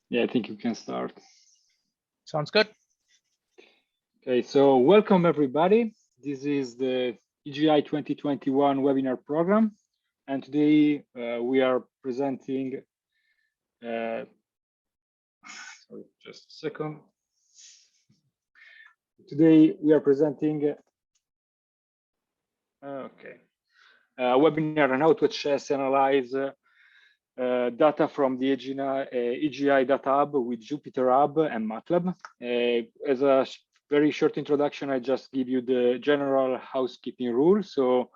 Yeah, I think you can start. Sounds good. Okay, so welcome everybody. This is the EGI 2021 webinar program. And today we are presenting, sorry, just a second. Today we are presenting, a webinar on how to access, analyze data from the EGI DataHub with Jupyter Hub and MATLAB. As a very short introduction, I just give you the general housekeeping rule. So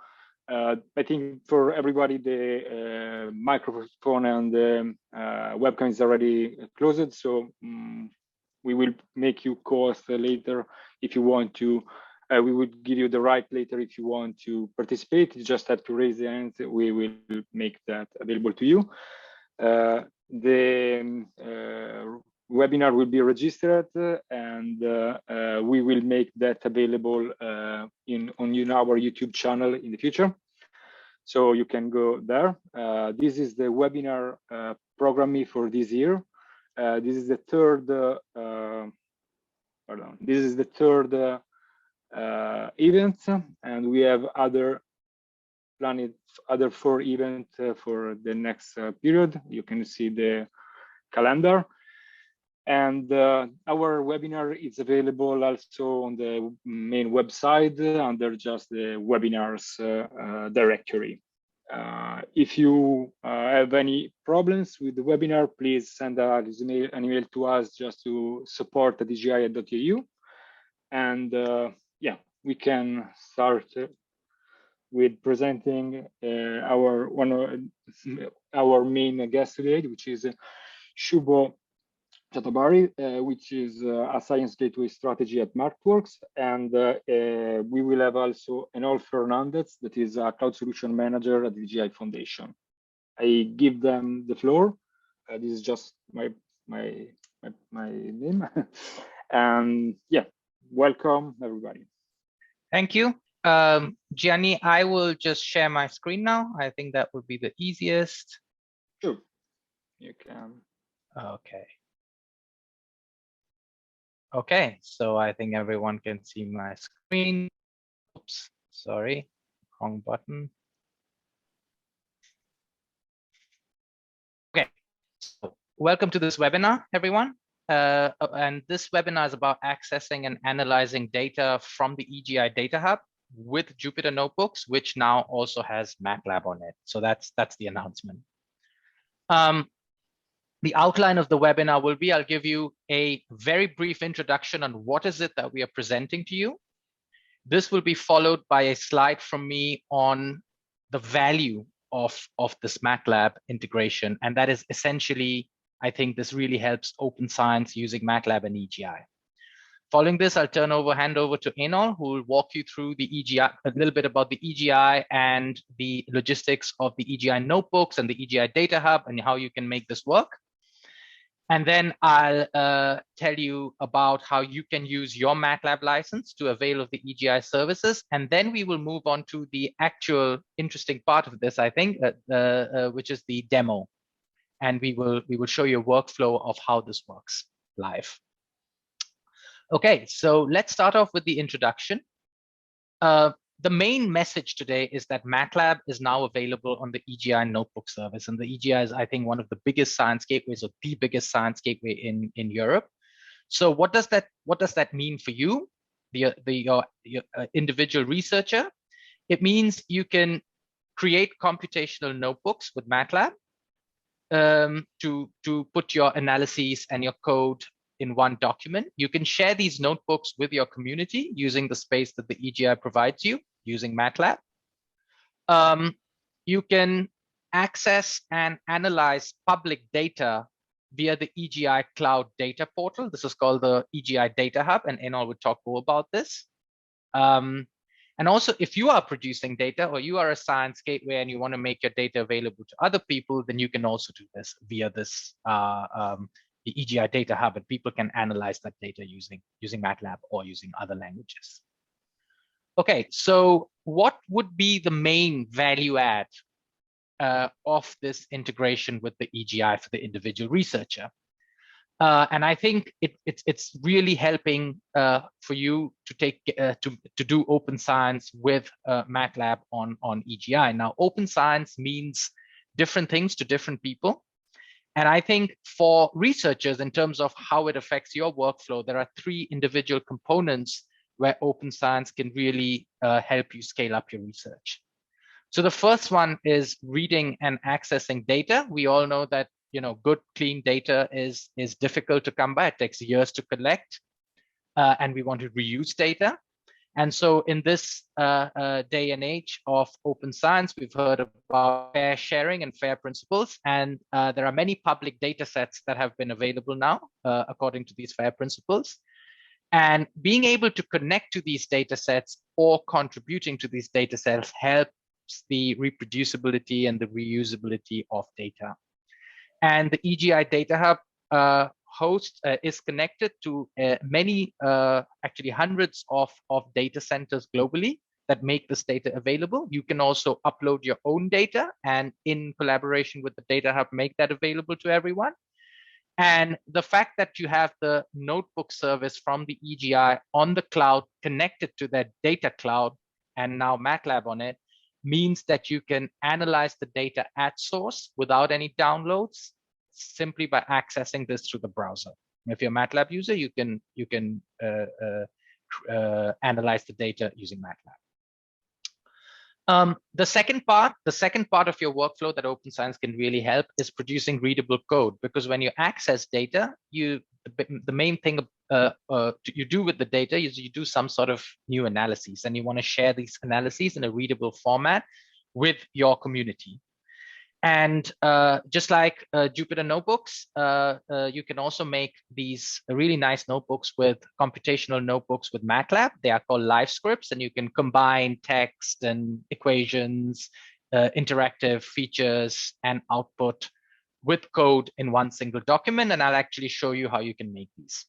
I think for everybody, the microphone and the webcam is already closed. So we will make you co-host later if you want to. We would give you the right later if you want to participate. You just have to raise the hand. We will make that available to you. The webinar will be registered and we will make that available on our YouTube channel in the future. So you can go there. This is the webinar programming for this year. This is the third. This is the third event, and we have planned other 4 events for the next period. You can see the calendar. And our webinar is available also on the main website under just the webinars directory. If you have any problems with the webinar, please send an email to us just to support@egi.eu. And yeah, we can start with presenting our main guest today, which is Shabo, which is a science gateway strategy at Mathworks, and we will have also Enol Fernandez, that is a cloud solution manager at the EGI Foundation. I give them the floor. This is just my name, and yeah, welcome everybody. Thank you. Gianni, I will just share my screen now. I think that would be the easiest. Sure, you can. Okay. Okay, so I think everyone can see my screen. Oops, sorry, wrong button. Okay, so welcome to this webinar, everyone. And this webinar is about accessing and analyzing data from the EGI DataHub with Jupyter Notebooks, which now also has MATLAB on it. So that's the announcement. The outline of the webinar will be, I'll give you a very brief introduction on what is it that we are presenting to you. This will be followed by a slide from me on the value of this MATLAB integration. And that is essentially, I think this really helps open science using MATLAB and EGI. Following this, I'll hand over to Enol, who will walk you through the EGI, a little bit about the EGI and the logistics of the EGI notebooks and the EGI DataHub and how you can make this work. And then I'll tell you about how you can use your MATLAB license to avail of the EGI services. And then we will move on to the actual interesting part of this, I think, which is the demo. And we will show you a workflow of how this works live. Okay, so let's start off with the introduction. The main message today is that MATLAB is now available on the EGI notebook service. And the EGI is, I think, one of the biggest science gateways, or the biggest science gateway in Europe. So what does that mean for you, your individual researcher? It means you can create computational notebooks with MATLAB to put your analyses and your code in one document. You can share these notebooks with your community using the space that the EGI provides you using MATLAB. You can access and analyze public data via the EGI Cloud Data Portal. This is called the EGI DataHub, and Enol will talk more about this. And also, if you are producing data or you are a science gateway and you want to make your data available to other people, then you can also do this via this the EGI DataHub, and people can analyze that data using MATLAB or using other languages. Okay, so what would be the main value add of this integration with the EGI for the individual researcher? And I think it's really helping for you to take to do open science with MATLAB on EGI. Now, open science means different things to different people. And I think for researchers, in terms of how it affects your workflow, there are 3 individual components where open science can really help you scale up your research. So the first one is reading and accessing data. We all know that good, clean data is difficult to come by. It takes years to collect, and we want to reuse data. And so in this day and age of open science, we've heard about fair sharing and FAIR principles. And there are many public data sets that have been available now, according to these FAIR principles. And being able to connect to these data sets or contributing to these data sets helps the reproducibility and the reusability of data. And the EGI DataHub host is connected to many, actually hundreds of data centers globally that make this data available. You can also upload your own data and in collaboration with the DataHub, make that available to everyone. And the fact that you have the notebook service from the EGI on the cloud connected to that data cloud and now MATLAB on it means that you can analyze the data at source without any downloads, simply by accessing this through the browser. If you're a MATLAB user, you can analyze the data using MATLAB. The second part of your workflow that open science can really help is producing readable code, because when you access data, the main thing you do with the data is you do some sort of new analyses, and you want to share these analyses in a readable format with your community. And just like Jupyter Notebooks, you can also make these really nice notebooks with computational notebooks with MATLAB. They are called Live Scripts, and you can combine text and equations, interactive features, and output with code in one single document. And I'll actually show you how you can make these.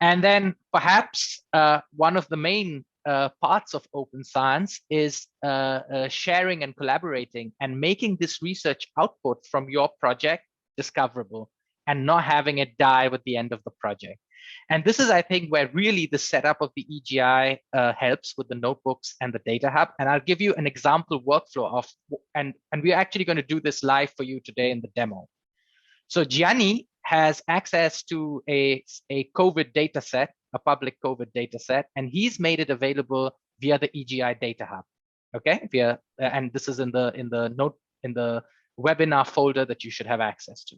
And then perhaps one of the main parts of open science is sharing and collaborating and making this research output from your project discoverable and not having it die with the end of the project. And this is, I think, where really the setup of the EGI helps with the notebooks and the Data Hub. And I'll give you an example workflow of, and we're actually going to do this live for you today in the demo. So Gianni has access to a COVID data set, a public COVID data set, and he's made it available via the EGI DataHub. Okay, and this is in the webinar folder that you should have access to.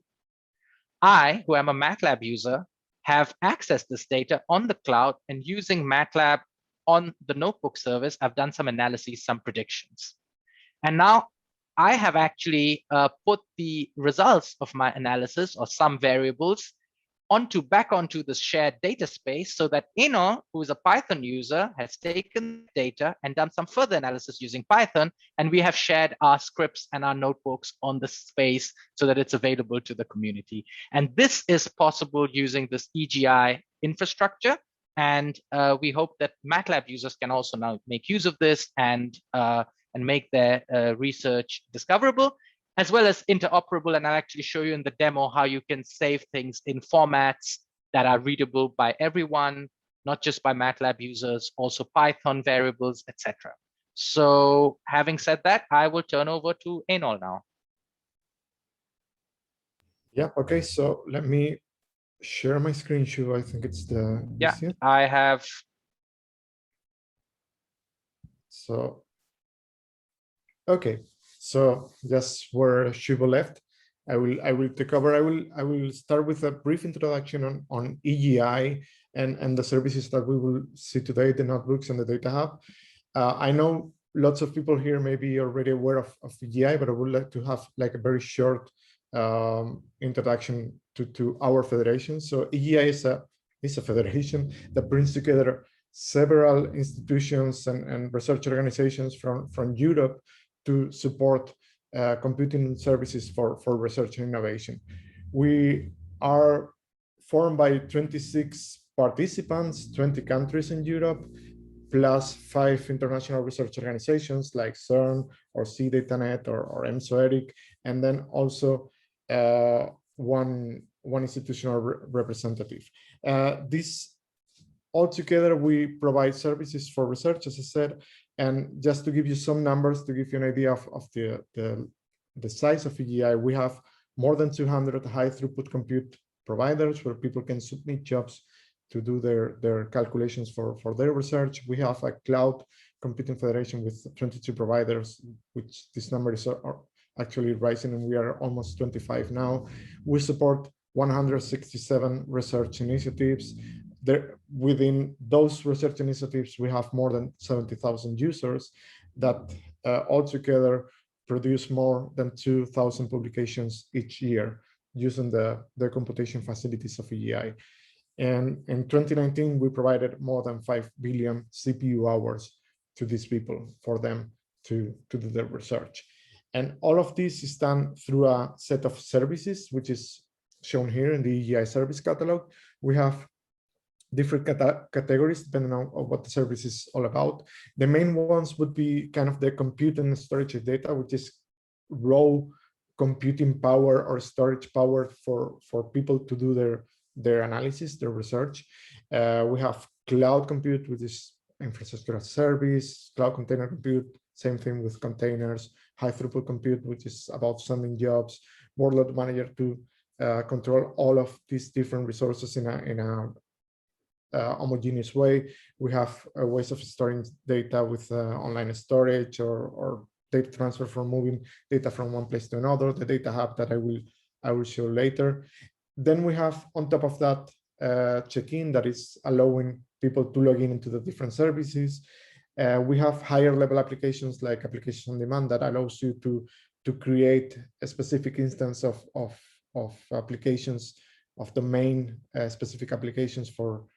I, who am a MATLAB user, have accessed this data on the cloud, and using MATLAB on the notebook service, I've done some analyses, some predictions. And now I have actually put the results of my analysis or some variables back onto the shared data space, so that Enol, who is a Python user, has taken data and done some further analysis using Python, and we have shared our scripts and our notebooks on the space so that it's available to the community. And this is possible using this EGI infrastructure, and we hope that MATLAB users can also now make use of this and make their research discoverable, as well as interoperable. And I'll actually show you in the demo how you can save things in formats that are readable by everyone, not just by MATLAB users, also Python variables, etc. So having said that, I will turn over to Enol now. Yeah, okay, so let me share my screen, Shabo. I think it's the easiest. I have. So, okay. So just where Shabo left, I will take over. I will start with a brief introduction on EGI and the services that we will see today, the notebooks and the Data Hub. I know lots of people here may be already aware of EGI, but I would like to have like a very short introduction to our federation. So EGI is a federation that brings together several institutions and research organizations from Europe to support computing services for research and innovation. We are formed by 26 participants, 20 countries in Europe, plus 5 international research organizations like CERN or CDataNet or EMSOERIC, and then also one one institutional representative. This altogether, we provide services for research, as I said, and just to give you some numbers, to give you an idea of the size of EGI, we have more than 200 high throughput compute providers where people can submit jobs to do their calculations for their research. We have a cloud computing federation with 22 providers, which this number is actually rising, and we are almost 25 now. We support 167 research initiatives. Within those research initiatives, we have more than 70,000 users that altogether produce more than 2,000 publications each year using the computation facilities of EGI. And in 2019, we provided more than 5 billion CPU hours to these people for them to do their research. And all of this is done through a set of services, which is shown here in the EGI service catalog. We have different categories depending on what the service is all about. The main ones would be kind of the compute and storage of data, which is raw computing power or storage power for people to do their analysis, their research. We have cloud compute, which is infrastructure as service, cloud container compute, same thing with containers, high throughput compute, which is about sending jobs, workload manager to control all of these different resources in a homogeneous way. We have ways of storing data with online storage or data transfer for moving data from one place to another, the data hub that I will show later. Then we have on top of that check-in that is allowing people to log in into the different services. We have higher level applications like application on demand that allows you to create a specific instance of applications of the main specific applications for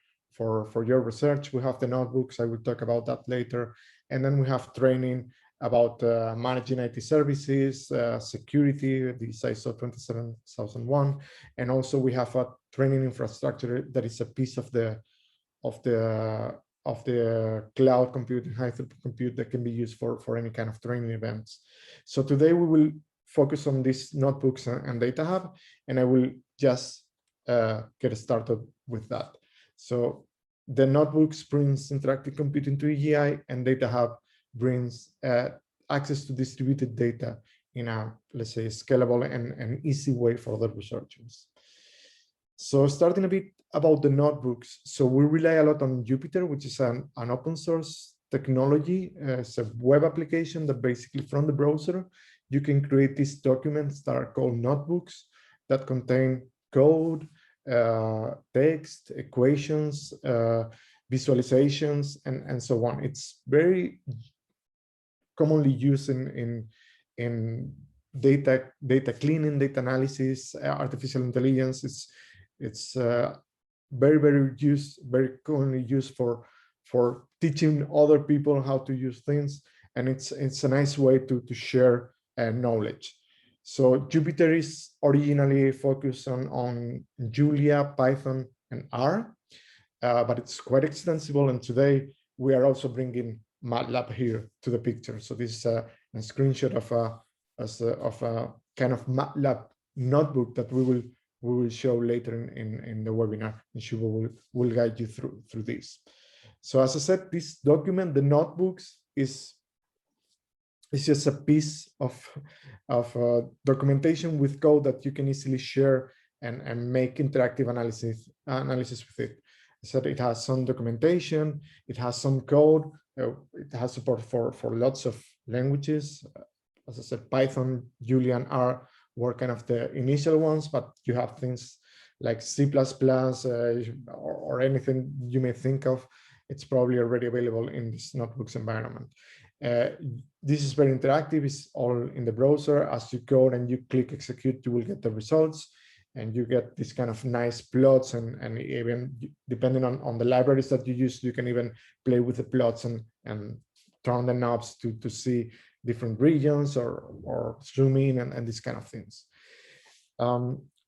your research. We have the notebooks. I will talk about that later. And then we have training about managing IT services, security, the ISO 27001, and also we have a training infrastructure that is a piece of the cloud computing, high throughput compute that can be used for any kind of training events. So today we will focus on these notebooks and DataHub, and I will just get started with that. So the notebooks brings interactive computing to EGI, and DataHub brings access to distributed data in a, let's say, scalable and easy way for the researchers. So starting a bit about the notebooks. So we rely a lot on Jupyter, which is an open source technology. It's a web application that basically from the browser, you can create these documents that are called notebooks that contain code, text, equations, visualizations, and so on. It's very commonly used in data cleaning, data analysis, artificial intelligence. It's very commonly used for teaching other people how to use things, and it's a nice way to share knowledge. So Jupyter is originally focused on Julia, Python, and R, but it's quite extensible. And today we are also bringing MATLAB here to the picture. So this is a screenshot of a kind of MATLAB notebook that we will show later in the webinar, and Shabo will guide you through this. So as I said, this document, the notebooks, is just a piece of documentation with code that you can easily share and make interactive analysis with it. So it has some documentation, it has some code, it has support for lots of languages. As I said, Python, Julia, and R were kind of the initial ones, but you have things like C++, or anything you may think of. It's probably already available in this notebooks environment. This is very interactive. It's all in the browser. As you go and you click execute, you will get the results, and you get this kind of nice plots, and even depending on the libraries that you use, you can even play with the plots and turn the knobs to see different regions or zoom in and these kind of things.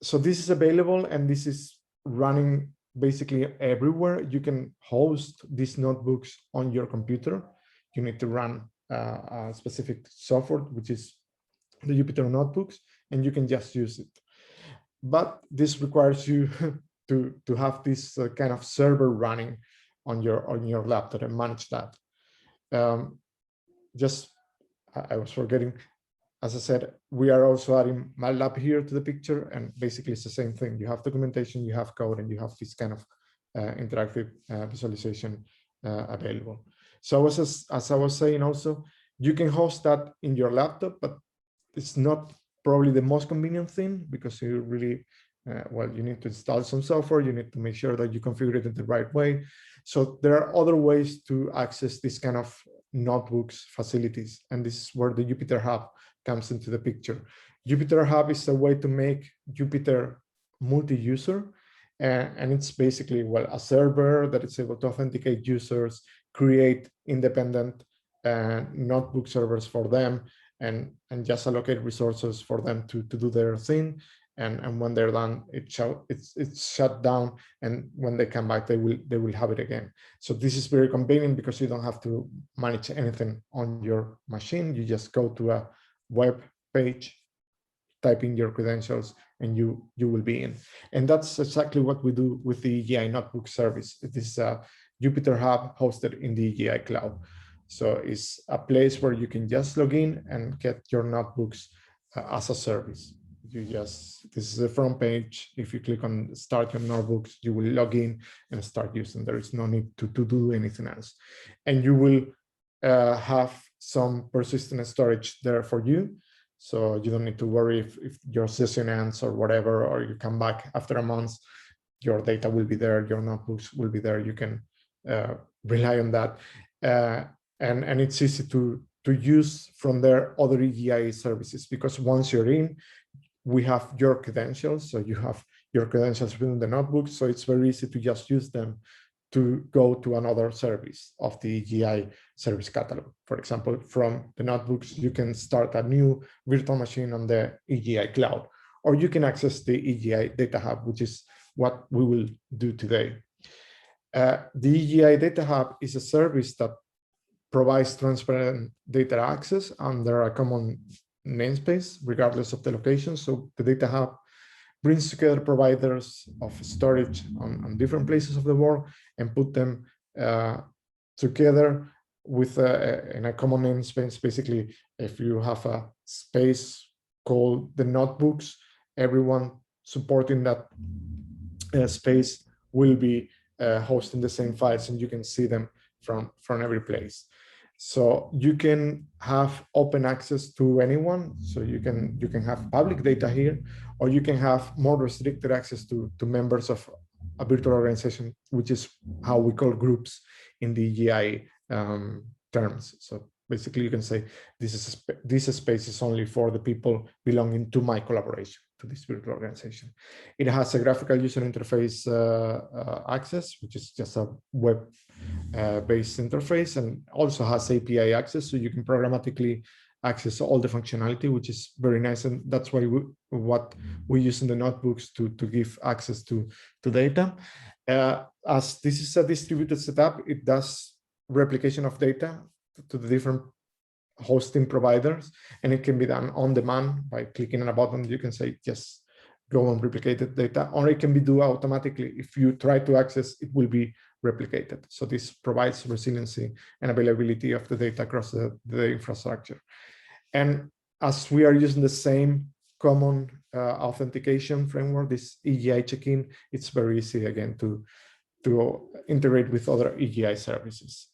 So this is available, and this is running basically everywhere. You can host these notebooks on your computer. You need to run a specific software, which is the Jupyter Notebooks, and you can just use it. but this requires you to have this kind of server running on your laptop and manage that. I was forgetting, as I said, we are also adding MATLAB here to the picture, and basically it's the same thing. You have documentation, you have code, and you have this kind of interactive visualization available. So as I was saying also, you can host that in your laptop, but it's not probably the most convenient thing, because you really, well, you need to install some software, you need to make sure that you configure it in the right way. So there are other ways to access this kind of notebooks facilities, and this is where the Jupyter Hub comes into the picture. Jupyter Hub is a way to make Jupyter multi-user, and it's basically, well, a server that is able to authenticate users, create independent notebook servers for them, and just allocate resources for them to do their thing. And when they're done, it's shut down, and when they come back, they will have it again. So this is very convenient because you don't have to manage anything on your machine. You just go to a web page, type in your credentials, and you will be in. And that's exactly what we do with the EGI Notebook service. It is a Jupyter Hub hosted in the EGI cloud. So it's a place where you can just log in and get your notebooks as a service. This is the front page. If you click on start your notebooks, you will log in and start using. There is no need to do anything else. And you will have some persistent storage there for you. So you don't need to worry if your session ends or whatever, or you come back after a month, your data will be there, your notebooks will be there. You can rely on that. And it's easy to use from there other EGI services, because once you're in, we have your credentials. So you have your credentials within the notebook. So it's very easy to just use them to go to another service of the EGI service catalog. For example, from the notebooks, you can start a new virtual machine on the EGI cloud, or you can access the EGI DataHub, which is what we will do today. The EGI DataHub is a service that provides transparent data access under a common namespace, regardless of the location. So the DataHub brings together providers of storage on different places of the world and put them together with in a common namespace. Basically, if you have a space called the notebooks, everyone supporting that space will be hosting the same files, and you can see them from every place. So you can have open access to anyone. So you can have public data here, or you can have more restricted access to members of a virtual organization, which is how we call groups in the EGI terms. So basically, you can say this space is only for the people belonging to my collaboration, to this virtual organization. It has a graphical user interface access, which is just a web based interface, and also has API access, so you can programmatically access all the functionality, which is very nice. And that's why what we use in the notebooks to give access to data. As this is a distributed setup, it does replication of data to the different hosting providers, and it can be done on demand by clicking on a button. You can say just go and replicate the data, or it can be done automatically. If you try to access, it will be replicated. So this provides resiliency and availability of the data across the infrastructure. And as we are using the same common authentication framework, this EGI check-in, it's very easy again to integrate with other EGI services.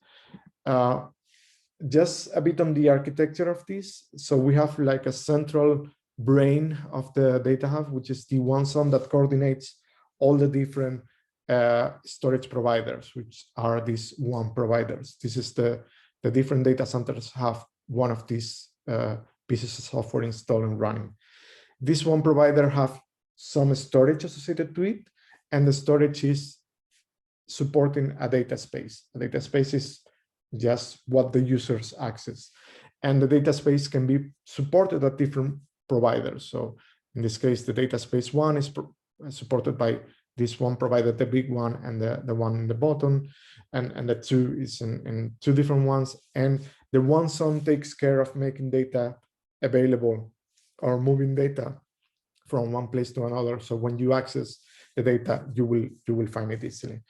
Just a bit on the architecture of this. So we have like a central brain of the DataHub, which is the one zone that coordinates all the different storage providers, which are these one providers. This is the different data centers have one of these pieces of software installed and running. This one provider have some storage associated to it, and the storage is supporting a data space. A data space is just what the users access, and the data space can be supported at different providers. So in this case, the data space one is supported by this one provider, the big one, and the one in the bottom, and the two is in two different ones. And the one zone takes care of making data available or moving data from one place to another. So when you access the data, you will find it easily.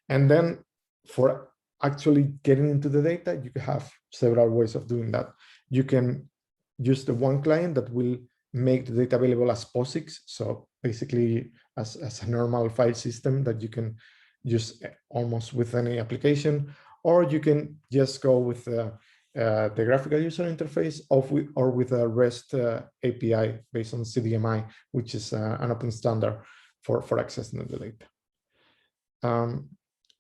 And then for actually getting into the data, you can have several ways of doing that. You can use the one client that will make the data available as POSIX. So basically as a normal file system that you can use almost with any application, or you can just go with the graphical user interface or with a REST API based on CDMI, which is an open standard for accessing the data.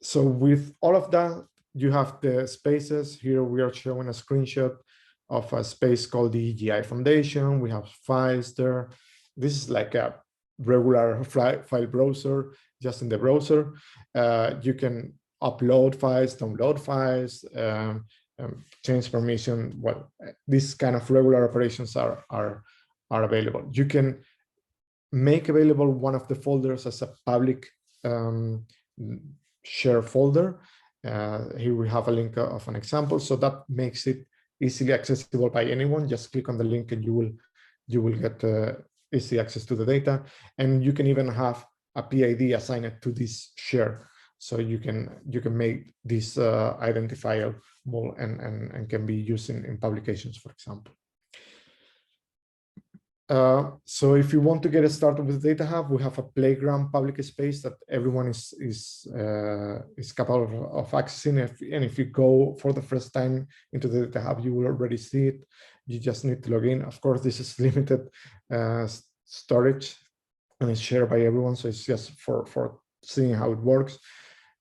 So with all of that, you have the spaces. Here we are showing a screenshot of a space called the EGI Foundation. We have files there. This is like a regular file browser, just in the browser. You can upload files, download files, change permission. Well, these kind of regular operations are available. You can make available one of the folders as a public share folder. Here we have a link of an example, so that makes it easily accessible by anyone. Just click on the link and you will get easy access to the data. And you can even have a PID assigned to this share, so you can make this identifiable and can be used in publications, for example. So if you want to get started with DataHub, we have a playground public space that everyone is capable of accessing. And if you go for the first time into the DataHub, you will already see it. You just need to log in. Of course, this is limited storage and it's shared by everyone. So it's just for seeing how it works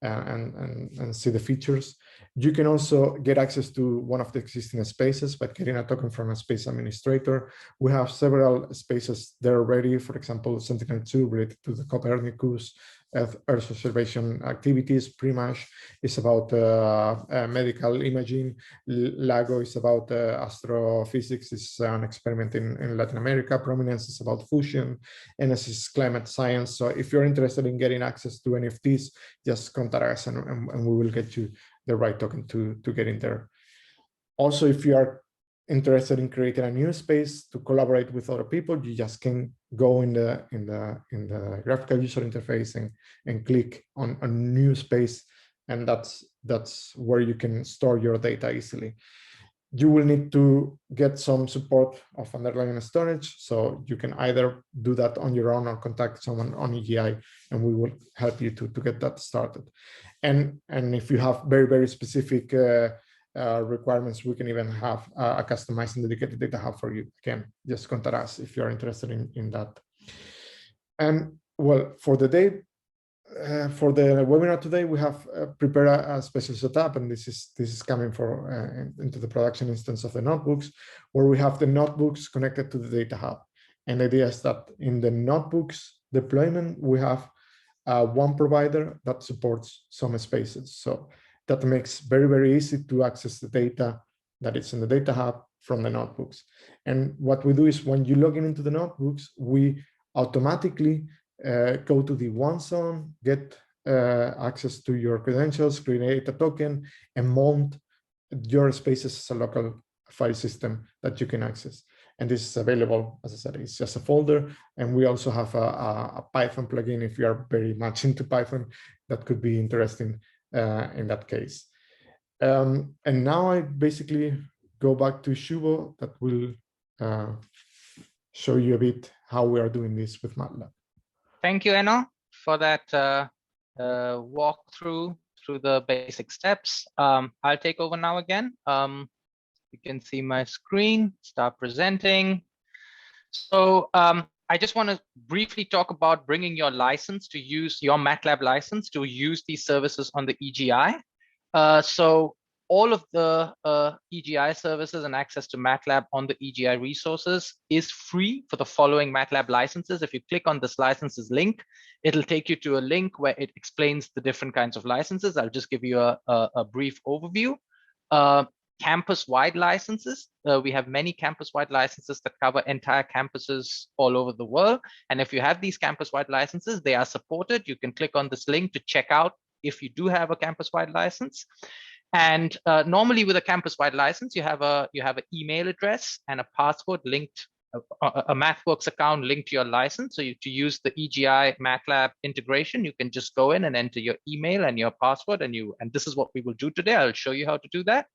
and see the features. You can also get access to one of the existing spaces by getting a token from a space administrator. We have several spaces there already. For example, Sentinel-2 related to the Copernicus Earth observation activities. Primash is about medical imaging. LAGO is about astrophysics. It's an experiment in Latin America. Prominence is about fusion. NS is climate science. So if you're interested in getting access to any of these, just contact us and we will get you the right token to get in there. Also, if you are interested in creating a new space to collaborate with other people, you just can go in the graphical user interface and click on a new space, and that's where you can store your data easily. You will need to get some support of underlying storage, so you can either do that on your own or contact someone on EGI, and we will help you to get that started. And if you have very specific requirements, we can even have a customized and dedicated data hub for you. Again, just contact us if you're interested in that. And well, for the day, for the webinar today, we have prepared a special setup, and this is coming into the production instance of the notebooks, where we have the notebooks connected to the data hub. And the idea is that in the notebooks deployment, we have one provider that supports some spaces. So that makes very easy to access the data that is in the data hub from the notebooks. And what we do is when you log into the notebooks, we automatically go to the one zone, get access to your credentials, create a token, and mount your spaces as a local file system that you can access. And this is available, as I said, it's just a folder. And we also have a Python plugin if you are very much into Python. That could be interesting in that case. And now I basically go back to Shabo that will show you a bit how we are doing this with MATLAB. Thank you, Enol, for that walkthrough through the basic steps. I'll take over now again. You can see my screen, start presenting. So I just want to briefly talk about bringing your license to use your MATLAB license to use these services on the EGI. So all of the EGI services and access to MATLAB on the EGI resources is free for the following MATLAB licenses. If you click on this licenses link, it'll take you to a link where it explains the different kinds of licenses. I'll just give you a brief overview. Campus-wide licenses. We have many campus-wide licenses that cover entire campuses all over the world. And if you have these campus-wide licenses, they are supported. You can click on this link to check out if you do have a campus-wide license. And normally with a campus-wide license, you have an email address and a password linked a Mathworks account linked to your license. So to use the EGI MATLAB integration, you can just go in and enter your email and your password, and this is what we will do today. I'll show you how to do that.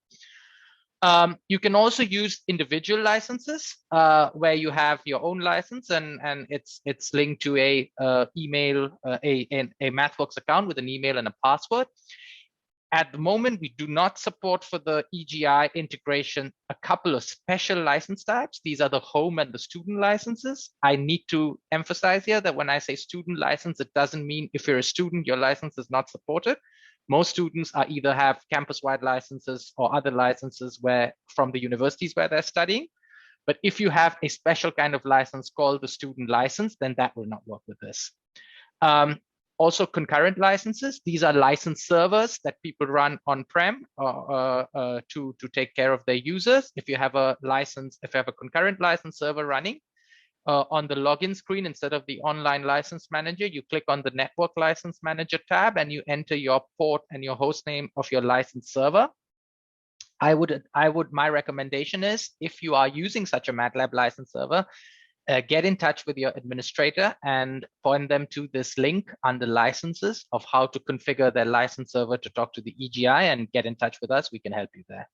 You can also use individual licenses where you have your own license and it's linked to a email, a Mathworks account with an email and a password. At the moment, we do not support for the EGI integration a couple of special license types. These are the home and the student licenses. I need to emphasize here that when I say student license, it doesn't mean if you're a student, your license is not supported. Most students are either have campus-wide licenses or other licenses from the universities where they're studying. But if you have a special kind of license called the student license, then that will not work with this. Also, concurrent licenses. These are license servers that people run on-prem to take care of their users. If you have a license, if you have a concurrent license server running on the login screen, instead of the online license manager, you click on the network license manager tab and you enter your port and your host name of your license server. My recommendation is, if you are using such a MATLAB license server, get in touch with your administrator and point them to this link under licenses of how to configure their license server to talk to the EGI, and get in touch with us. We can help you there.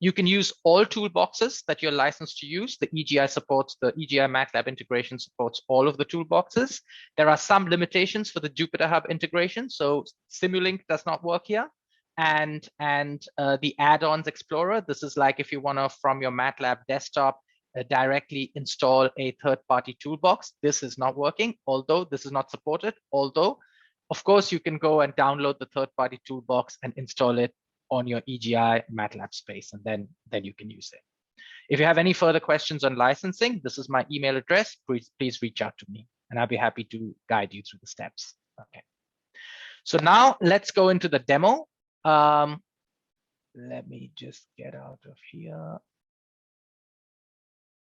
You can use all toolboxes that you're licensed to use. The EGI supports, the EGI MATLAB integration supports all of the toolboxes. There are some limitations for the Jupyter Hub integration. So Simulink does not work here. And the add-ons explorer, this is like if you want to, from your MATLAB desktop, directly install a third-party toolbox. This is not working, although this is not supported. Although, of course, you can go and download the third-party toolbox and install it on your EGI MATLAB space, and then you can use it. If you have any further questions on licensing, this is my email address. Please reach out to me, and I'll be happy to guide you through the steps. Okay. So now let's go into the demo. Let me just get out of here.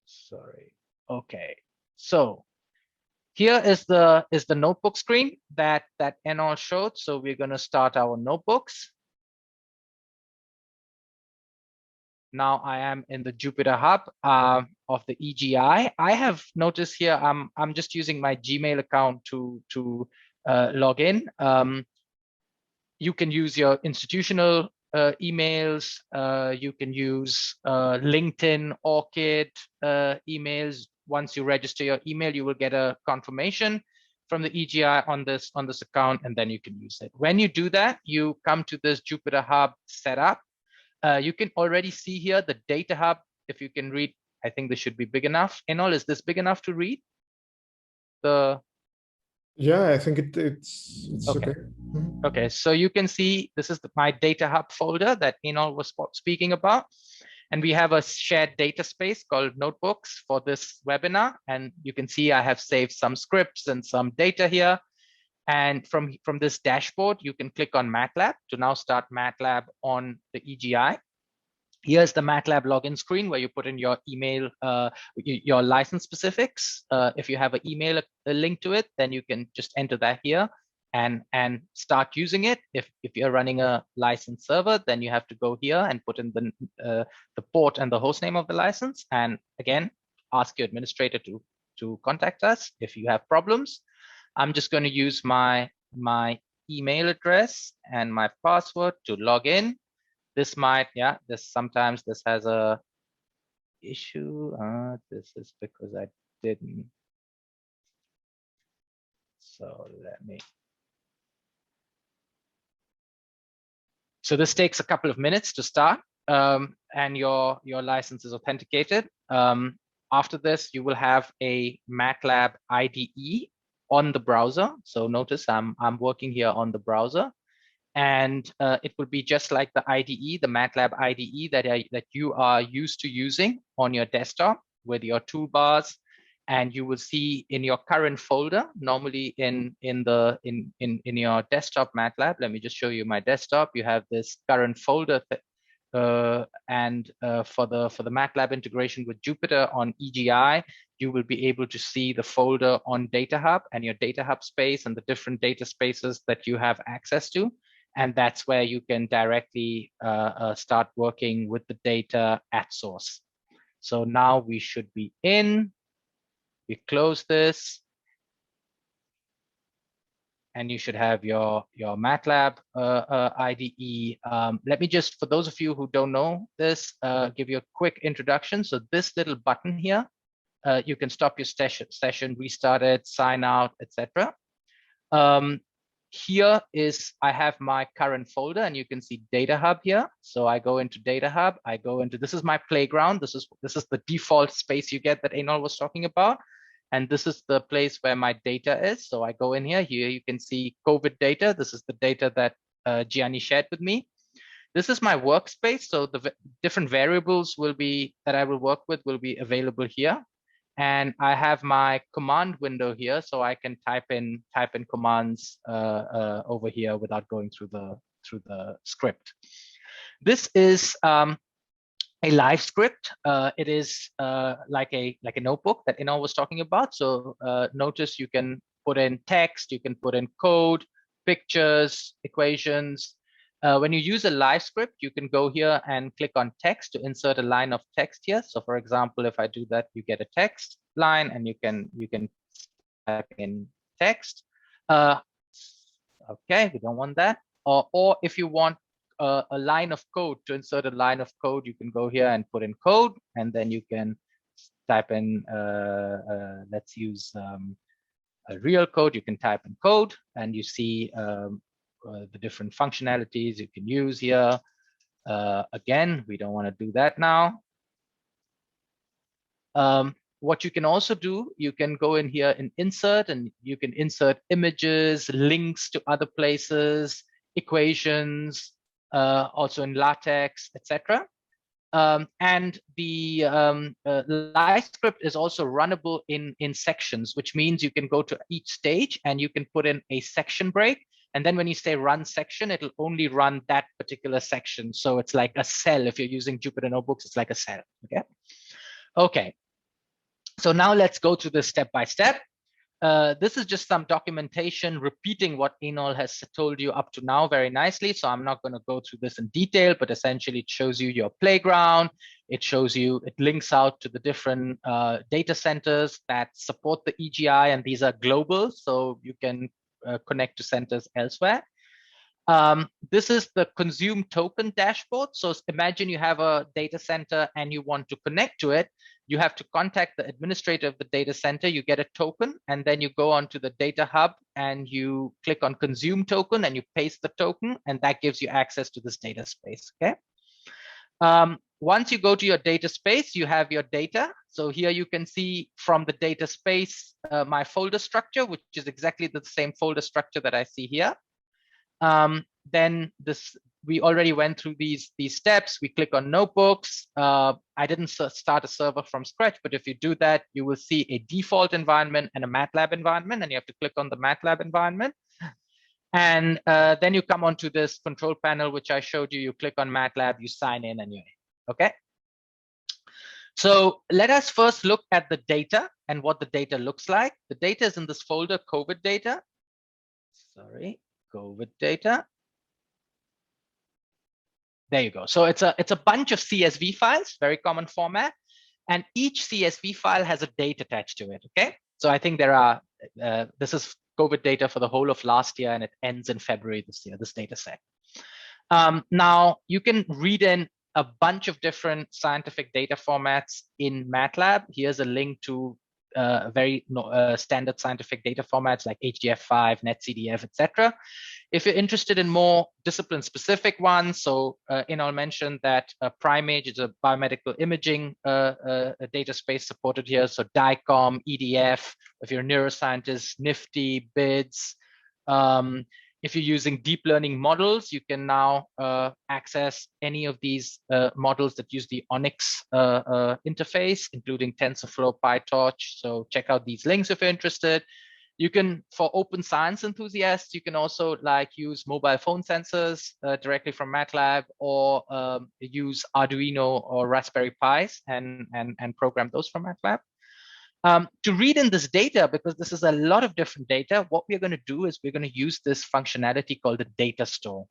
Sorry. Okay. So here is the notebook screen that Enol showed. So we're going to start our notebooks. Now I am in the Jupyter Hub of the EGI. I have noticed here I'm just using my Gmail account to log in. You can use your institutional emails. You can use LinkedIn, Orchid emails. Once you register your email, you will get a confirmation from the EGI on this account, and then you can use it. When you do that, you come to this Jupyter Hub setup. You can already see here the Data Hub. If you can read, I think this should be big enough. Enol, is this big enough to read? Yeah, I think it's okay. Okay, so you can see this is my Data Hub folder that Enol was speaking about. And we have a shared data space called Notebooks for this webinar. And you can see I have saved some scripts and some data here. And from this dashboard, you can click on MATLAB to now start MATLAB on the EGI. Here's the MATLAB login screen where you put in your email, your license specifics. If you have an email link to it, then you can just enter that here and start using it. If you're running a license server, then you have to go here and put in the port and the host name of the license. And again, ask your administrator to contact us if you have problems. I'm just going to use my email address and my password to log in. This might, sometimes this has a issue. This is because I didn't. So let me. So this takes a couple of minutes to start, and your license is authenticated. After this, you will have a MATLAB IDE on the browser. So notice I'm working here on the browser. And it will be just like the IDE, the MATLAB IDE that you are used to using on your desktop with your toolbars. And you will see in your current folder, normally in your desktop MATLAB. Let me just show you my desktop. You have this current folder, and for the MATLAB integration with Jupyter on EGI, you will be able to see the folder on DataHub and your DataHub space and the different data spaces that you have access to. And that's where you can directly start working with the data at source. So now we should be in. We close this. And you should have your MATLAB IDE. Let me just, for those of you who don't know this, give you a quick introduction. So this little button here, you can stop your session, restart it, sign out, etc. Here is, I have my current folder, and you can see DataHub here. So I go into DataHub, I go into, this is my playground. This is the default space you get that Enol was talking about. And this is the place where my data is. So I go in here. Here you can see COVID data. This is the data that Gianni shared with me. This is my workspace. So the different variables will be that I will work with will be available here. And I have my command window here, so I can type in commands over here without going through the script. This is a live script. It is like a notebook that Enol was talking about. So notice you can put in text, you can put in code, pictures, equations. When you use a live script, you can go here and click on text to insert a line of text here. So for example, if I do that, you get a text line, and you can type in text. Okay, we don't want that. Or if you want a line of code, to insert a line of code, you can go here and put in code, and then you can type in, let's use a real code. You can type in code, and you see the different functionalities you can use here. Again, we don't want to do that now. What you can also do, you can go in here and insert, and you can insert images, links to other places, equations, also in LaTeX, etc. And the live script is also runnable in sections, which means you can go to each stage and you can put in a section break. And then when you say run section, it'll only run that particular section. So it's like a cell. If you're using Jupyter Notebooks, it's like a cell. Okay. Okay. So now let's go through this step by step. This is just some documentation repeating what Enol has told you up to now very nicely. So I'm not going to go through this in detail, but essentially it shows you your playground. It shows you, it links out to the different data centers that support the EGI, and these are global, so you can connect to centers elsewhere. This is the consume token dashboard. So imagine you have a data center and you want to connect to it. You have to contact the administrator of the data center. You get a token, and then you go onto the Data Hub and you click on consume token and you paste the token, and that gives you access to this data space. Okay. Once you go to your data space, you have your data. So here you can see from the data space my folder structure, which is exactly the same folder structure that I see here. Then we already went through these steps. We click on notebooks. I didn't start a server from scratch, but if you do that, you will see a default environment and a MATLAB environment, and you have to click on the MATLAB environment. And then you come onto this control panel, which I showed you. You click on MATLAB, you sign in, and you're in. Okay. So let us first look at the data and what the data looks like. The data is in this folder, COVID data. Sorry, COVID data. There you go. So it's a bunch of CSV files, very common format, and each CSV file has a date attached to it. Okay. So I think there are, this is COVID data for the whole of last year, and it ends in February this year, this data set. Now you can read in a bunch of different scientific data formats in MATLAB. Here's a link to very standard scientific data formats like HDF5, NetCDF, etc. If you're interested in more discipline-specific ones, so Enol mentioned that PrimeAge is a biomedical imaging data space supported here. So DICOM, EDF, if you're a neuroscientist, NIFTY, BIDS. If you're using deep learning models, you can now access any of these models that use the ONNX interface, including TensorFlow, PyTorch. So check out these links if you're interested. You can, for open science enthusiasts, you can also use mobile phone sensors directly from MATLAB, or use Arduino or Raspberry Pis and program those from MATLAB. To read in this data, because this is a lot of different data, what we're going to do is we're going to use this functionality called the data store.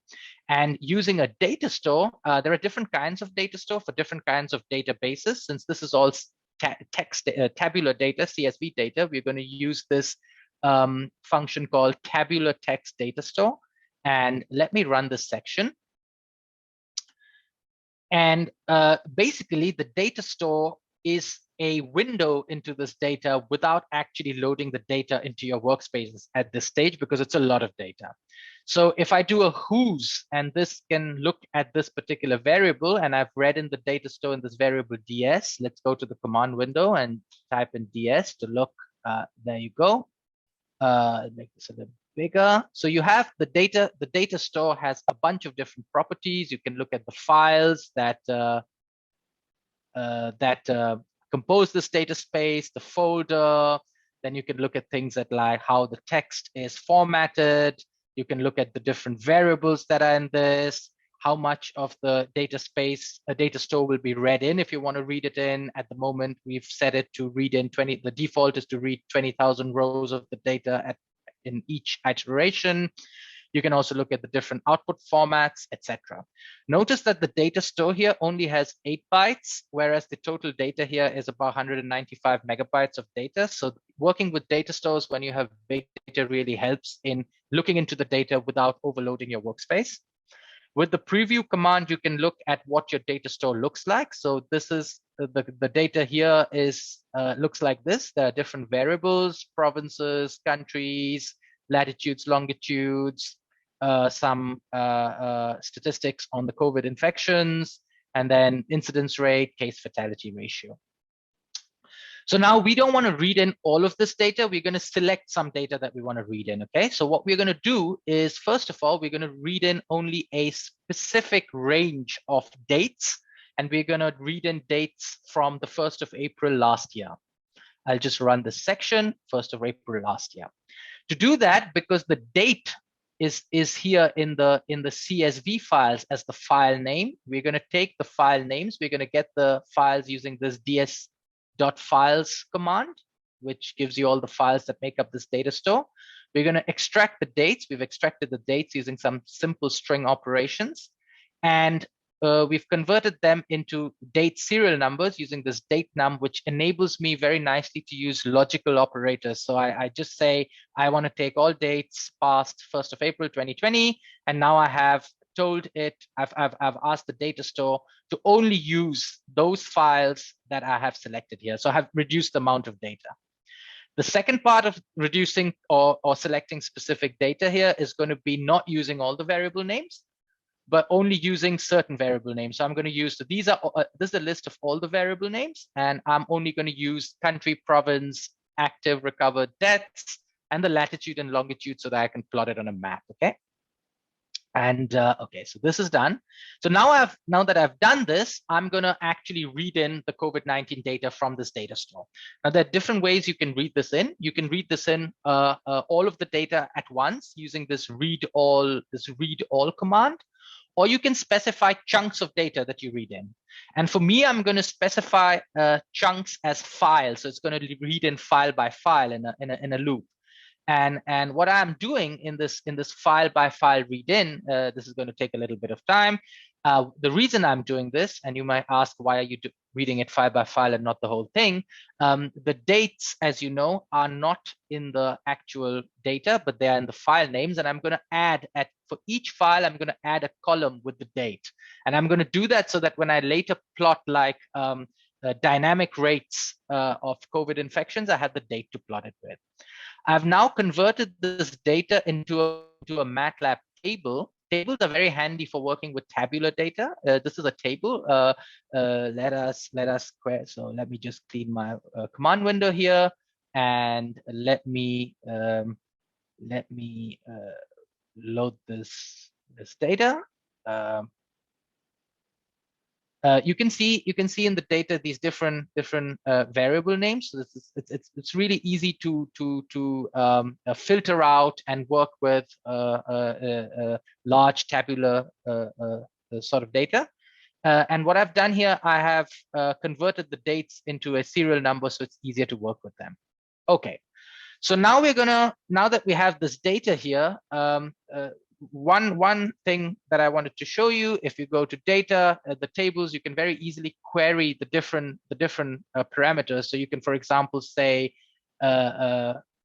And using a data store, there are different kinds of data store for different kinds of databases. Since this is all text tabular data, CSV data, we're going to use this function called tabular text data store. And let me run this section. And basically, the data store is a window into this data without actually loading the data into your workspaces at this stage, because it's a lot of data. So if I do a whos, and this can look at this particular variable, and I've read in the data store in this variable ds, let's go to the command window and type in ds to look. There you go. Make this a little bigger. So you have the data store has a bunch of different properties. You can look at the files that compose this data space, the folder. Then you can look at things like how the text is formatted. You can look at the different variables that are in this, how much of the data space a data store will be read in if you want to read it in. At the moment, we've set it to read in 20, the default is to read 20,000 rows of the data in each iteration. You can also look at the different output formats, etc. Notice that the data store here only has 8 bytes, whereas the total data here is about 195 megabytes of data. So working with data stores when you have big data really helps in looking into the data without overloading your workspace. With the preview command, you can look at what your data store looks like. So this is the data here is looks like this. There are different variables, provinces, countries, latitudes, longitudes, some statistics on the COVID infections, and then incidence rate, case fatality ratio. So now we don't want to read in all of this data. We're going to select some data that we want to read in. Okay, so what we're going to do is, first of all, we're going to read in only a specific range of dates, and we're going to read in dates from the 1st of April last year. I'll just run this section, 1st of April last year. To do that, because the date is here in the CSV files as the file name, we're going to take the file names. We're going to get the files using this ds.files command, which gives you all the files that make up this data store. We're going to extract the dates. We've extracted the dates using some simple string operations, and we've converted them into date serial numbers using this date num, which enables me very nicely to use logical operators. So I just say, I want to take all dates past 1st of April, 2020. And now I have told it, I've asked the data store to only use those files that I have selected here. So I have reduced the amount of data. The second part of reducing or selecting specific data here is going to be not using all the variable names, but only using certain variable names. So I'm going to use, this is a list of all the variable names, and I'm only going to use country, province, active, recovered deaths, and the latitude and longitude so that I can plot it on a map, okay? And okay, so this is done. So now that I've done this, I'm going to actually read in the COVID-19 data from this data store. Now there are different ways you can read this in. You can read this in all of the data at once using this read all command, or you can specify chunks of data that you read in. And for me, I'm going to specify chunks as files. So it's going to read in file by file in a loop. And what I'm doing in this file by file read in, this is going to take a little bit of time. The reason I'm doing this, and you might ask, why are you reading it file by file and not the whole thing? The dates, as you know, are not in the actual data, but they are in the file names. And I'm going to add for each file, I'm going to add a column with the date. And I'm going to do that so that when I later plot like dynamic rates of COVID infections, I have the date to plot it with. I've now converted this data into a MATLAB table. Tables are very handy for working with tabular data. This is a table. Let me just clean my command window here, and let me load this data. You can see in the data these different variable names. So it's really easy to filter out and work with large tabular sort of data. And what I've done here, I have converted the dates into a serial number, so it's easier to work with them. Okay, so now now that we have this data here, one thing that I wanted to show you, if you go to data, the tables, you can very easily query the different parameters. So you can, for example, say,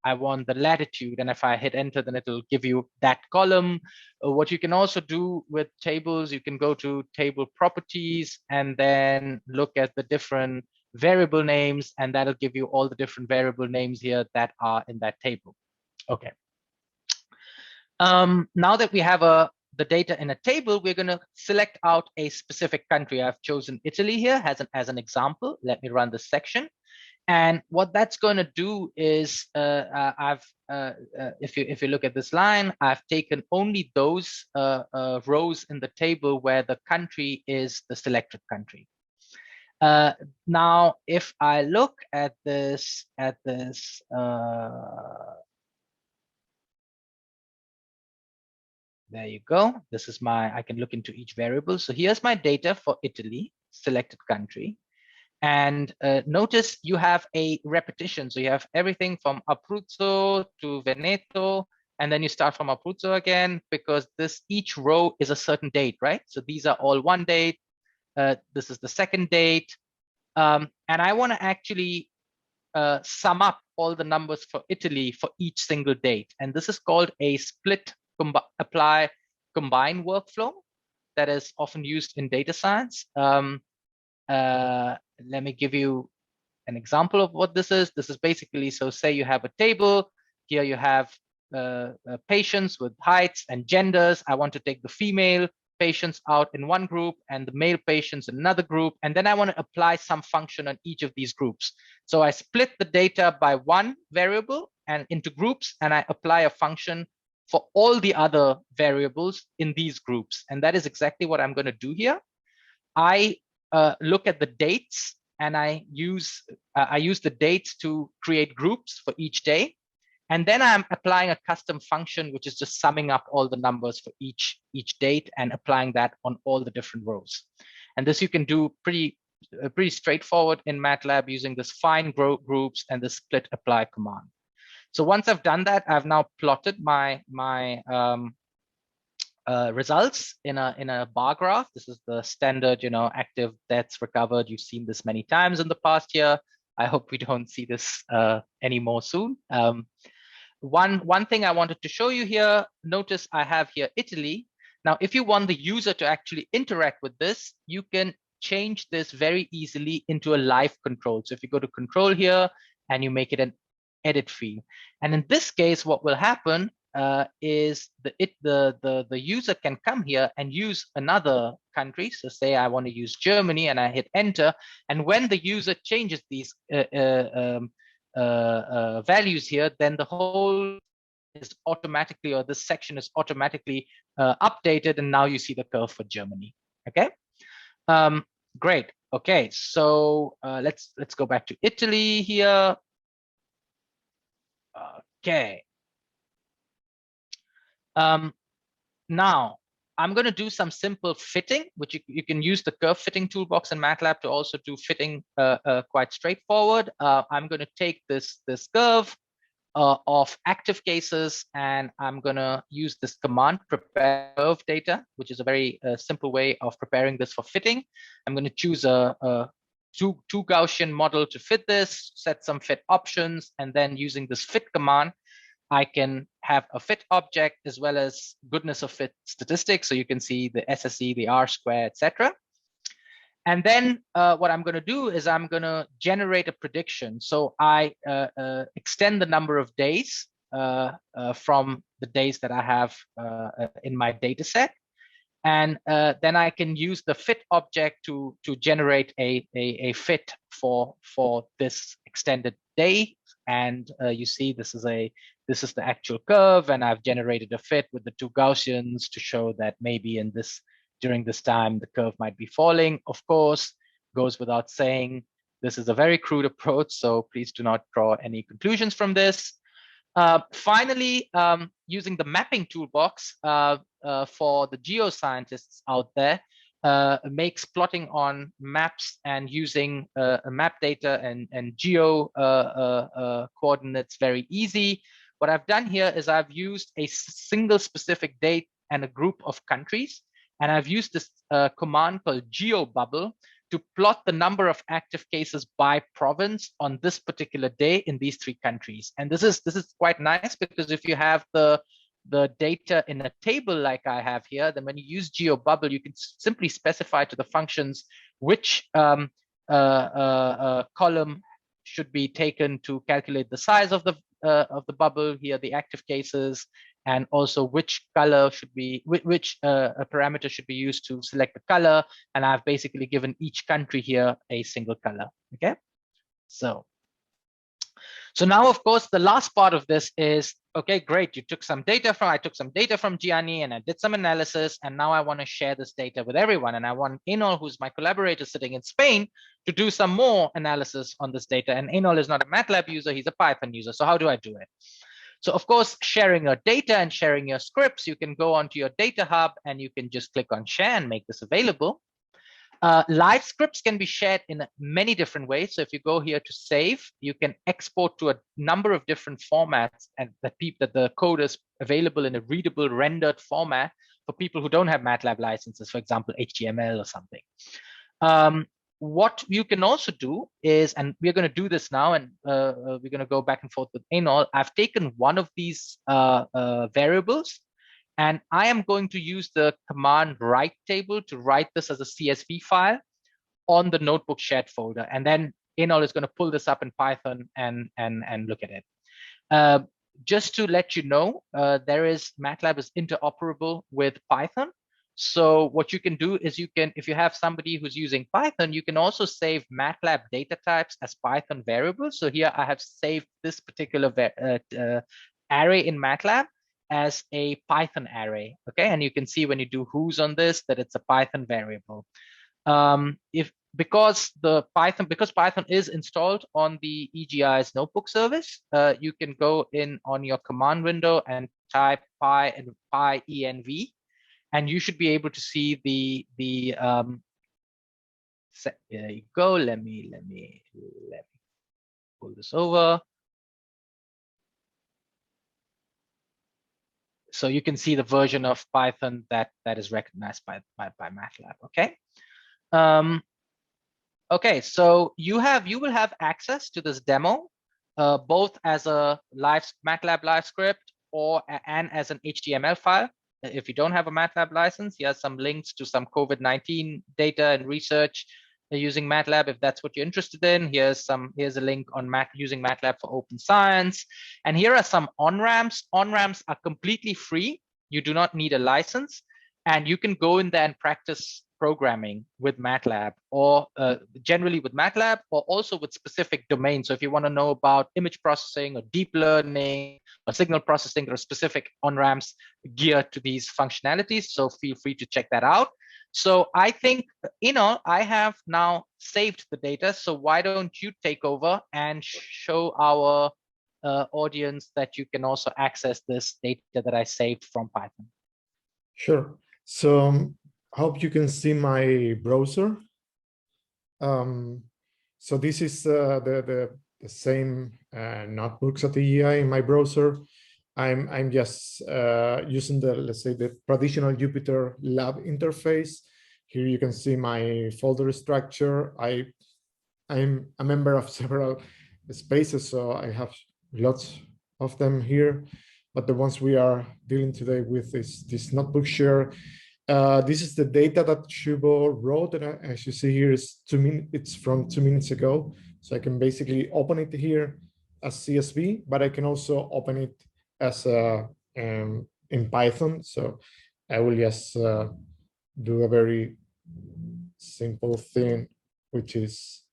I want the latitude, and if I hit enter, then it'll give you that column. What you can also do with tables, you can go to table properties and then look at the different variable names, and that'll give you all the different variable names here that are in that table. Okay. Now that we have the data in a table, we're going to select out a specific country. I've chosen Italy here as an example. Let me run this section. And what that's going to do is, if you look at this line, I've taken only those rows in the table where the country is the selected country. Now, if I look at this, there you go. This is I can look into each variable. So here's my data for Italy, selected country. And notice you have a repetition. So you have everything from Abruzzo to Veneto, and then you start from Abruzzo again, because each row is a certain date, right? So these are all one date. This is the second date. And I want to actually sum up all the numbers for Italy for each single date. And this is called a split apply combine workflow that is often used in data science. Let me give you an example of what this is. This is basically, so say you have a table. Here you have patients with heights and genders. I want to take the female patients out in one group and the male patients in another group. And then I want to apply some function on each of these groups. So I split the data by one variable and into groups, and I apply a function for all the other variables in these groups. And that is exactly what I'm going to do here. I look at the dates, and I use the dates to create groups for each day. And then I'm applying a custom function, which is just summing up all the numbers for each date and applying that on all the different rows. And this you can do pretty straightforward in MATLAB using this find groups and the split apply command. So once I've done that, I've now plotted my results in a bar graph. This is the standard, active deaths recovered. You've seen this many times in the past year. I hope we don't see this anymore soon. One thing I wanted to show you here, notice I have here Italy. Now, if you want the user to actually interact with this, you can change this very easily into a live control. So if you go to control here and you make it an edit field, and in this case, what will happen is the user can come here and use another country. So say I want to use Germany, and I hit enter, and when the user changes these values here, then the whole is automatically, or this section is automatically updated, and now you see the curve for Germany. Okay, great. Okay, so let's go back to Italy here. Okay. Now I'm going to do some simple fitting, which you can use the curve fitting toolbox in MATLAB to also do fitting quite straightforward. I'm going to take this curve of active cases, and I'm going to use this command, prepare curve data, which is a very simple way of preparing this for fitting. I'm going to choose a two Gaussian model to fit this, set some fit options, and then using this fit command, I can have a fit object as well as goodness of fit statistics. So you can see the SSE, the R square, etc. And then what I'm going to do is I'm going to generate a prediction. So I extend the number of days from the days that I have in my data set. And then I can use the fit object to generate a fit for this extended day. And you see this is the actual curve, and I've generated a fit with the two Gaussians to show that maybe during this time the curve might be falling. Of course, goes without saying, this is a very crude approach, so please do not draw any conclusions from this. Finally, using the mapping toolbox for the geoscientists out there, makes plotting on maps and using map data and geo coordinates very easy. What I've done here is I've used a single specific date and a group of countries, and I've used this command called GeoBubble to plot the number of active cases by province on this particular day in these 3 countries. And this is quite nice, because if you have the data in a table like I have here, then when you use GeoBubble, you can simply specify to the functions which column should be taken to calculate the size of the bubble, here the active cases, and also which color should be, which parameter should be used to select the color. And I've basically given each country here a single color. Okay, so now, of course, the last part of this is, okay, great. I took some data from Gianni and I did some analysis, and now I want to share this data with everyone. And I want Enol, who's my collaborator sitting in Spain, to do some more analysis on this data. And Enol is not a MATLAB user, he's a Python user. So how do I do it? So of course, sharing your data and sharing your scripts, you can go onto your data hub and you can just click on share and make this available. Live scripts can be shared in many different ways. So if you go here to save, you can export to a number of different formats, and that the code is available in a readable rendered format for people who don't have MATLAB licenses, for example, HTML or something. What you can also do is, and we're going to do this now, and we're going to go back and forth with Enol. I've taken one of these variables, and I am going to use the command write table to write this as a CSV file on the notebook shared folder. And then Enol is going to pull this up in Python and look at it. Just to let you know, MATLAB is interoperable with Python. So what you can do is if you have somebody who's using Python, you can also save MATLAB data types as Python variables. So here I have saved this particular array in MATLAB as a Python array. Okay, and you can see when you do who's on this that it's a Python variable. Because Python is installed on the EGI's notebook service, you can go in on your command window and type pyenv, and you should be able to see there you go. Let me pull this over. So you can see the version of Python that is recognized by MATLAB. Okay. Okay, so you will have access to this demo, both as a MATLAB Live Script and as an HTML file. If you don't have a MATLAB license, here's some links to some COVID-19 data and research using MATLAB, if that's what you're interested in. Here's a link on using MATLAB for open science. And here are some on-ramps. On-ramps are completely free. You do not need a license. And you can go in there and practice programming with MATLAB, or generally with MATLAB, or also with specific domains. So if you want to know about image processing or deep learning or signal processing, there are specific on-ramps geared to these functionalities. So feel free to check that out. So I think, I have now saved the data. So why don't you take over and show our audience that you can also access this data that I saved from Python? Sure. So hope you can see my browser. So this is the same notebooks at the EGI in my browser. I'm just using let's say the traditional Jupyter Lab interface. Here you can see my folder structure. I'm a member of several spaces, so I have lots of them here. But the ones we are dealing today with is this notebook share. This is the data that Shabo wrote, and as you see here, it's from 2 minutes ago. So I can basically open it here as CSV, but I can also open it as in Python. So I will just do a very simple thing, which is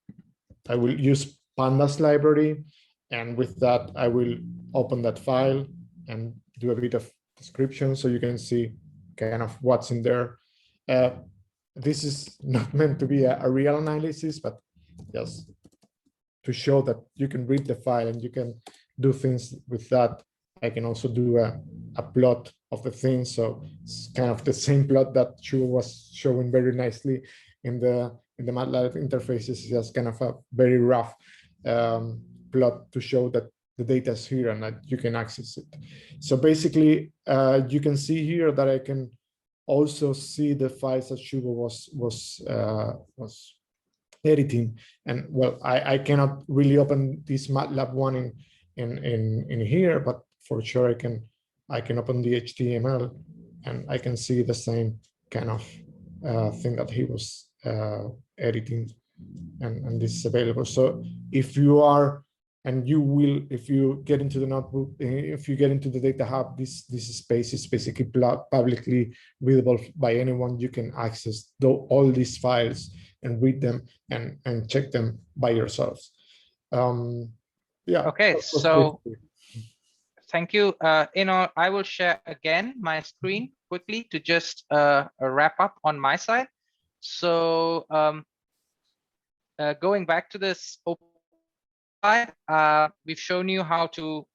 I will use Pandas library, and with that I will open that file and do a bit of description so you can see kind of what's in there. This is not meant to be a real analysis, but just to show that you can read the file and you can do things with that I can also do a plot of the thing. So it's kind of the same plot that Shabo was showing very nicely in the MATLAB interface. It's just kind of a very rough plot to show that the data is here and that you can access it. So basically, you can see here that I can also see the files that Shabo was editing. And well, I cannot really open this MATLAB one in here, but for sure I can open the HTML and I can see the same kind of thing that he was editing, and this is available. So if you are, and you will, if you get into the notebook, if you get into the Data Hub, this space is basically publicly readable by anyone. You can access all these files and read them and check them by yourselves. Yeah. Okay, so thank you. Enol, I will share again my screen quickly to just wrap up on my side. So going back to this open slide, we've shown you how to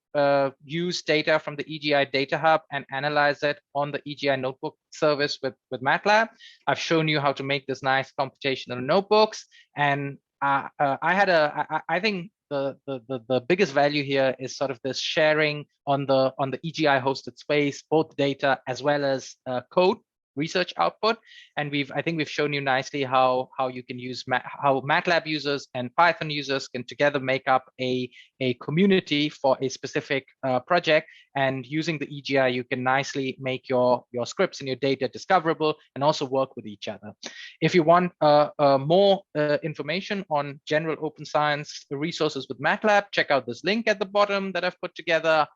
use data from the EGI DataHub and analyze it on the EGI Notebook service with MATLAB. I've shown you how to make this nice computational notebooks, and I think the biggest value here is sort of this sharing on the EGI hosted space, both data as well as code research output. And I think we've shown you nicely how you can use how MATLAB users and Python users can together make up a community for a specific project. And using the EGI, you can nicely make your scripts and your data discoverable and also work with each other. If you want more information on general open science resources with MATLAB, check out this link at the bottom that I've put together.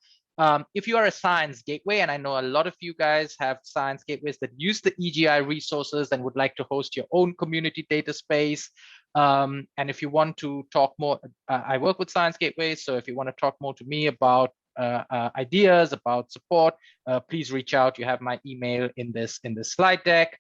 If you are a science gateway, and I know a lot of you guys have science gateways that use the EGI resources and would like to host your own community data space. And if you want to talk more, I work with science gateways. So if you want to talk more to me about ideas, about support, please reach out. You have my email in this slide deck.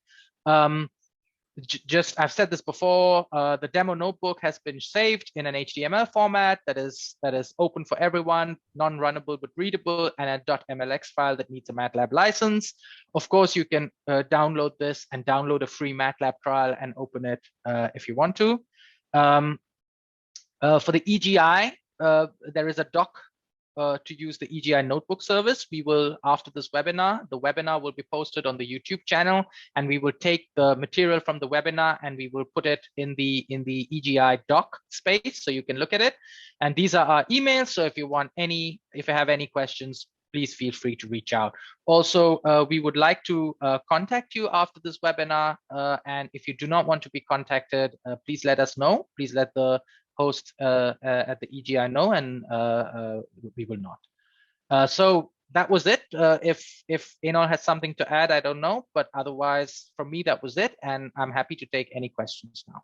I've said this before, the demo notebook has been saved in an HTML format that is open for everyone, non-runnable but readable, and a .mlx file that needs a MATLAB license. Of course, you can download this and download a free MATLAB trial and open it if you want to. For the EGI, there is a doc to use the EGI Notebook service. We will, after this webinar, the webinar will be posted on the YouTube channel, and we will take the material from the webinar and we will put it in the EGI doc space so you can look at it. And these are our emails. So if you have any questions, please feel free to reach out. Also, we would like to contact you after this webinar. And if you do not want to be contacted, please let us know. Please let the host at the EGI know, and we will not. So that was it. If Enol has something to add, I don't know, but otherwise from me, that was it. And I'm happy to take any questions now.